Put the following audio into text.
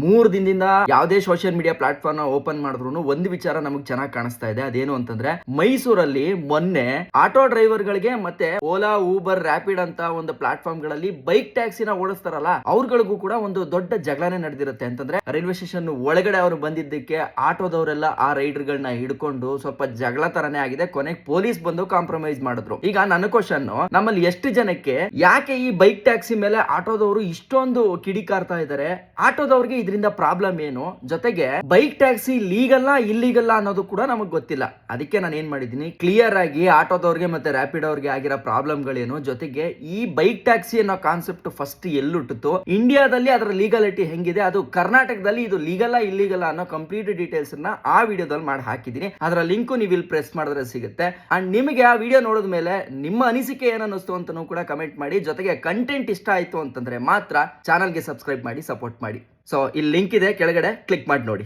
3 ದಿನದಿಂದ ಯಾವುದೇ social media platform ನ ಓಪನ್ ಮಾಡಿದ್ರು ಒಂದು ವಿಚಾರ ನಮಗೆ ಚೆನ್ನಾಗಿ ಕಾಣಿಸ್ತಾ ಇದೆ. ಅದೇನು ಅಂತಂದ್ರೆ ಮೈಸೂರಲ್ಲಿ ಮೊನ್ನೆ ಆಟೋ ಡ್ರೈವರ್ ಗಳಿಗೆ ಮತ್ತೆ ಓಲಾ ಊಬರ್ ರ್ಯಾಪಿಡ್ ಅಂತ ಒಂದು ಪ್ಲಾಟ್ಫಾರ್ಮ್ ಗಳಲ್ಲಿ ಬೈಕ್ ಟ್ಯಾಕ್ಸಿನ ಓಡಿಸ್ತಾರಲ್ಲ ಅವ್ರಗಳಿಗೂ ಕೂಡ ಒಂದು ದೊಡ್ಡ ಜಗಳನೆ ನಡೆದಿರುತ್ತೆ. ಅಂತಂದ್ರೆ ರೈಲ್ವೆ ಸ್ಟೇಷನ್ ಒಳಗಡೆ ಅವರು ಬಂದಿದ್ದಕ್ಕೆ ಆಟೋದವರೆಲ್ಲ ಆ ರೈಡರ್ ಗಳನ್ನ ಹಿಡ್ಕೊಂಡು ಸ್ವಲ್ಪ ಜಗಳ ತರನೇ ಆಗಿದೆ. ಕೊನೆಗೆ ಪೊಲೀಸ್ ಬಂದು ಕಾಂಪ್ರಮೈಸ್ ಮಾಡಿದ್ರು. ಈಗ ನನ್ನ ಕ್ವಶನ್, ನಮ್ಮಲ್ಲಿ ಎಷ್ಟು ಜನಕ್ಕೆ ಯಾಕೆ ಈ ಬೈಕ್ ಟ್ಯಾಕ್ಸಿ ಮೇಲೆ ಆಟೋದವರು ಇಷ್ಟೊಂದು ಕಿಡಿಕಾರ್ತಾ ಇದ್ದಾರೆ? ಆಟೋದವ್ರಿಗೆ ಇದರಿಂದ ಪ್ರಾಬ್ಲಮ್ ಏನು? ಜೊತೆಗೆ ಬೈಕ್ ಟ್ಯಾಕ್ಸಿ ಲೀಗಲ್ ಇಲ್ಲೀಗಲ್ ಅನ್ನೋದು ಕೂಡ ನಮಗ್ ಗೊತ್ತಿಲ್ಲ. ಅದಕ್ಕೆ ನಾನು ಏನ್ ಮಾಡಿದೀನಿ, ಕ್ಲಿಯರ್ ಆಗಿ ಆಟೋದವ್ರಿಗೆ ಮತ್ತೆ ರ್ಯಾಪಿಡ್ ಅವ್ರಿಗೆ ಆಗಿರೋ ಪ್ರಾಬ್ಲಮ್ ಗಳೇನು, ಜೊತೆಗೆ ಈ ಬೈಕ್ ಟ್ಯಾಕ್ಸಿ ಅನ್ನೋ ಕಾನ್ಸೆಪ್ಟ್ ಫಸ್ಟ್ ಎಲ್ಲುಟ್ಟಿತು, ಇಂಡಿಯಾದಲ್ಲಿ ಅದರ ಲೀಗಾಲಿಟಿ ಹೆಂಗಿದೆ, ಅದು ಕರ್ನಾಟಕದಲ್ಲಿ ಇದು ಲೀಗಲ್ ಇಲ್ಲೀಗಲ್ ಅನ್ನೋ ಕಂಪ್ಲೀಟ್ ಡೀಟೇಲ್ಸ್ ಆ ವಿಡಿಯೋದಲ್ಲಿ ಮಾಡಿ ಹಾಕಿದೀನಿ. ಅದರ ಲಿಂಕ್ ನೀವು ಇಲ್ಲಿ ಪ್ರೆಸ್ ಮಾಡಿದ್ರೆ ಸಿಗುತ್ತೆ. ಅಂಡ್ ನಿಮಗೆ ಆ ವಿಡಿಯೋ ನೋಡಿದ ಮೇಲೆ ನಿಮ್ಮ ಅನಿಸಿಕೆ ಏನನ್ನಿಸ್ತು ಅಂತ ಕೂಡ ಕಮೆಂಟ್ ಮಾಡಿ. ಜೊತೆಗೆ ಕಂಟೆಂಟ್ ಇಷ್ಟ ಆಯ್ತು ಅಂತಂದ್ರೆ ಮಾತ್ರ ಚಾನಲ್ಗೆ ಸಬ್ಸ್ಕ್ರೈಬ್ ಮಾಡಿ ಸಪೋರ್ಟ್ ಮಾಡಿ. ಸೊ ಇಲ್ಲಿ ಲಿಂಕ್ ಇದೆ, ಕೆಳಗಡೆ ಕ್ಲಿಕ್ ಮಾಡಿ ನೋಡಿ.